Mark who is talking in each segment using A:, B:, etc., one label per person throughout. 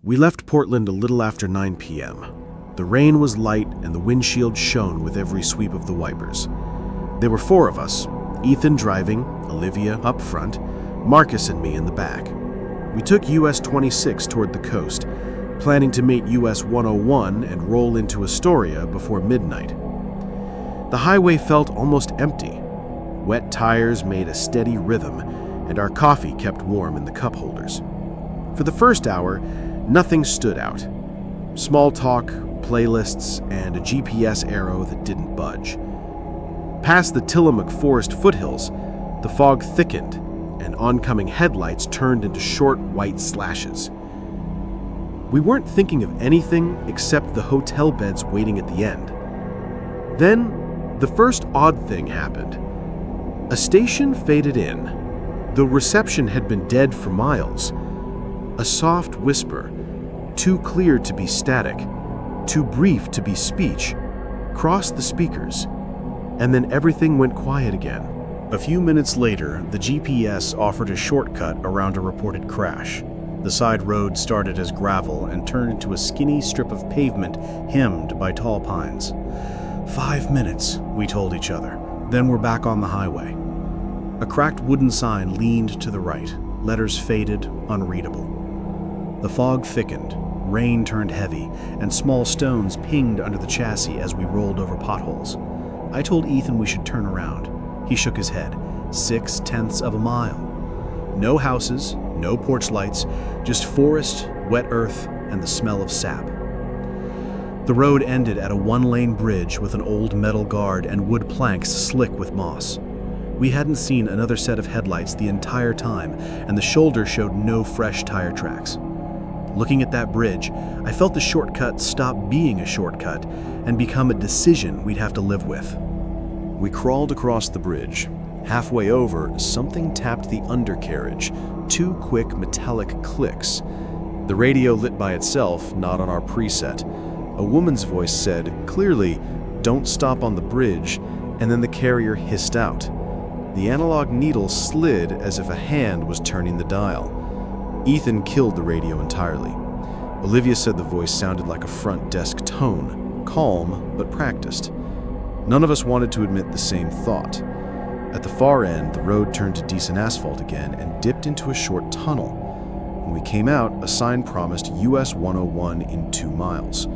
A: We left Portland a little after 9 p.m. The rain was light and the windshield shone with every sweep of the wipers. There were 4 of us, Ethan driving, Olivia up front, Marcus and me in the back. We took US 26 toward the coast, planning to meet US 101 and roll into Astoria before midnight. The highway felt almost empty. Wet tires made a steady rhythm, and our coffee kept warm in the cup holders. For the first hour, nothing stood out. Small talk, playlists, and a GPS arrow that didn't budge. Past the Tillamook Forest foothills, the fog thickened, and oncoming headlights turned into short white slashes. We weren't thinking of anything except the hotel beds waiting at the end. Then, the first odd thing happened. A station faded in. The reception had been dead for miles. A soft whisper, too clear to be static, too brief to be speech, crossed the speakers, and then everything went quiet again.
B: A few minutes later, the GPS offered a shortcut around a reported crash. The side road started as gravel and turned into a skinny strip of pavement hemmed by tall pines. 5 minutes, we told each other. Then we're back on the highway. A cracked wooden sign leaned to the right, letters faded, unreadable. The fog thickened, rain turned heavy, and small stones pinged under the chassis as we rolled over potholes. I told Ethan we should turn around. He shook his head. 0.6 of a mile. No houses, no porch lights, just forest, wet earth, and the smell of sap. The road ended at a 1-lane bridge with an old metal guard and wood planks slick with moss. We hadn't seen another set of headlights the entire time, and the shoulder showed no fresh tire tracks. Looking at that bridge, I felt the shortcut stop being a shortcut and become a decision we'd have to live with.
C: We crawled across the bridge. Halfway over, something tapped the undercarriage. 2 quick metallic clicks. The radio lit by itself, not on our preset. A woman's voice said, clearly, "Don't stop on the bridge," and then the carrier hissed out. The analog needle slid as if a hand was turning the dial. Ethan killed the radio entirely. Olivia said the voice sounded like a front desk tone, calm but practiced. None of us wanted to admit the same thought. At the far end, the road turned to decent asphalt again and dipped into a short tunnel. When we came out, a sign promised US 101 in 2 miles.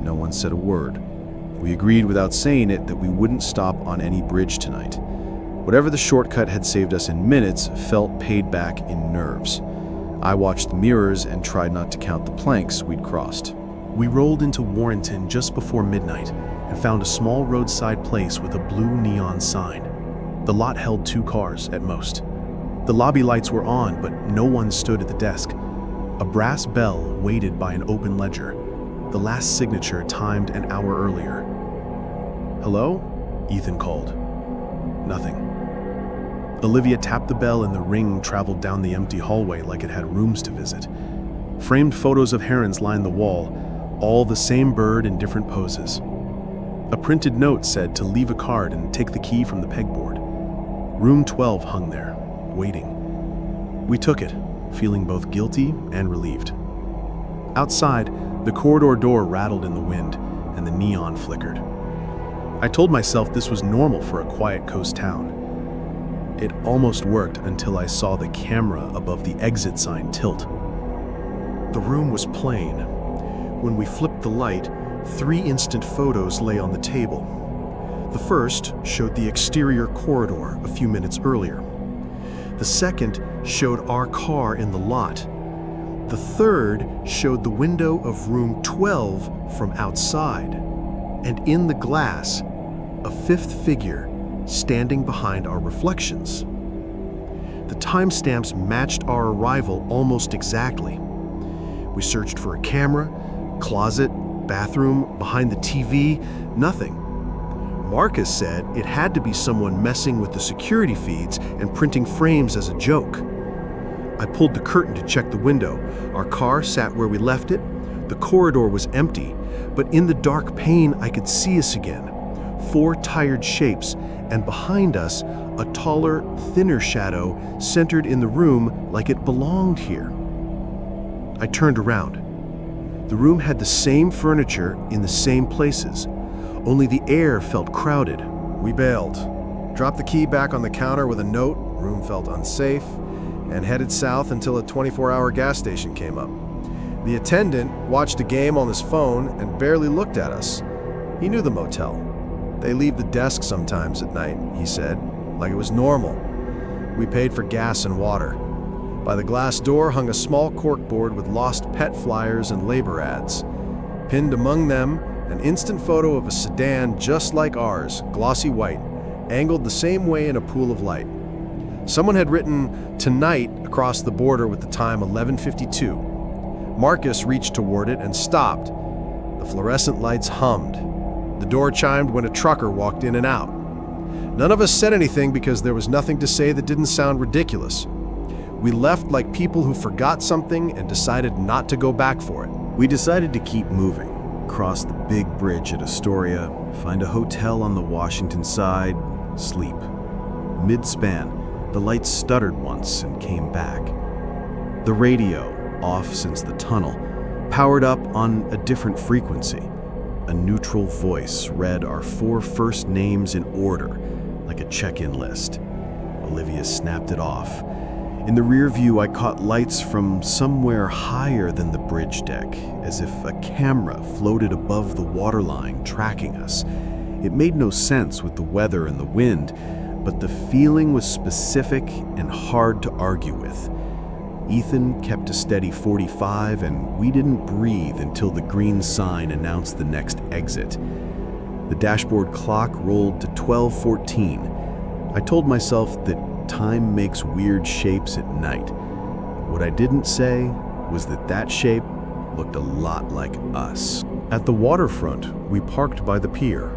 C: No one said a word. We agreed without saying it that we wouldn't stop on any bridge tonight. Whatever the shortcut had saved us in minutes felt paid back in nerves. I watched the mirrors and tried not to count the planks we'd crossed.
A: We rolled into Warrenton just before midnight and found a small roadside place with a blue neon sign. The lot held 2 cars at most. The lobby lights were on, but no one stood at the desk. A brass bell waited by an open ledger, the last signature timed an hour earlier. "Hello?" Ethan called. Nothing. Olivia tapped the bell and the ring traveled down the empty hallway like it had rooms to visit. Framed photos of herons lined the wall, all the same bird in different poses. A printed note said to leave a card and take the key from the pegboard. Room 12 hung there, waiting. We took it, feeling both guilty and relieved. Outside, the corridor door rattled in the wind, and the neon flickered. I told myself this was normal for a quiet coast town. It almost worked until I saw the camera above the exit sign tilt. The room was plain. When we flipped the light, 3 instant photos lay on the table. The first showed the exterior corridor a few minutes earlier. The second showed our car in the lot. The third showed the window of room 12 from outside. And in the glass, a 5th figure standing behind our reflections. The timestamps matched our arrival almost exactly. We searched for a camera, closet, bathroom, behind the TV, nothing. Marcus said it had to be someone messing with the security feeds and printing frames as a joke. I pulled the curtain to check the window. Our car sat where we left it. The corridor was empty, but in the dark pane I could see us again. 4 tired shapes, and behind us, a taller, thinner shadow centered in the room like it belonged here. I turned around.
C: The room had the same furniture in the same places, only the air felt crowded. We bailed, dropped the key back on the counter with a note, room felt unsafe, and headed south until a 24-hour gas station came up. The attendant watched a game on his phone and barely looked at us. He knew the motel. They leave the desk sometimes at night, he said, like it was normal. We paid for gas and water. By the glass door hung a small corkboard with lost pet flyers and labor ads. Pinned among them, an instant photo of a sedan just like ours, glossy white, angled the same way in a pool of light. Someone had written "Tonight" across the border with the time 11:52. Marcus reached toward it and stopped. The fluorescent lights hummed. The door chimed when a trucker walked in and out. None of us said anything because there was nothing to say that didn't sound ridiculous. We left like people who forgot something and decided not to go back for it.
B: We decided to keep moving, cross the big bridge at Astoria, find a hotel on the Washington side, sleep. Mid-span, the lights stuttered once and came back. The radio, off since the tunnel, powered up on a different frequency. A neutral voice read our 4 first names in order, like a check-in list. Olivia snapped it off. In the rear view, I caught lights from somewhere higher than the bridge deck, as if a camera floated above the waterline, tracking us. It made no sense with the weather and the wind, but the feeling was specific and hard to argue with. Ethan kept a steady 45, and we didn't breathe until the green sign announced the next exit. The dashboard clock rolled to 12:14. I told myself that time makes weird shapes at night. What I didn't say was that shape looked a lot like us.
A: At the waterfront, we parked by the pier.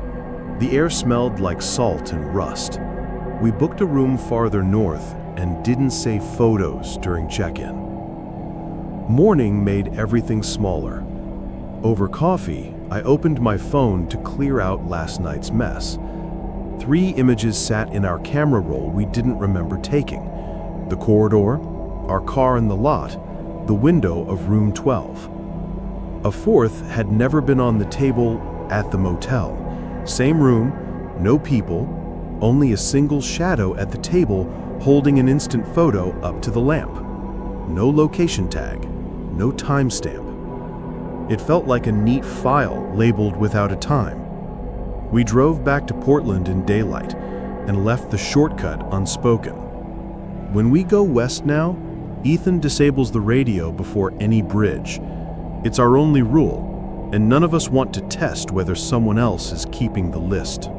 A: The air smelled like salt and rust. We booked a room farther north and didn't save photos during check-in. Morning made everything smaller. Over coffee, I opened my phone to clear out last night's mess. 3 images sat in our camera roll we didn't remember taking: the corridor, our car in the lot, the window of room 12. A 4th had never been on the table at the motel. Same room, no people, only a single shadow at the table holding an instant photo up to the lamp. No location tag, no timestamp. It felt like a neat file labeled without a time. We drove back to Portland in daylight and left the shortcut unspoken. When we go west now, Ethan disables the radio before any bridge. It's our only rule, and none of us want to test whether someone else is keeping the list.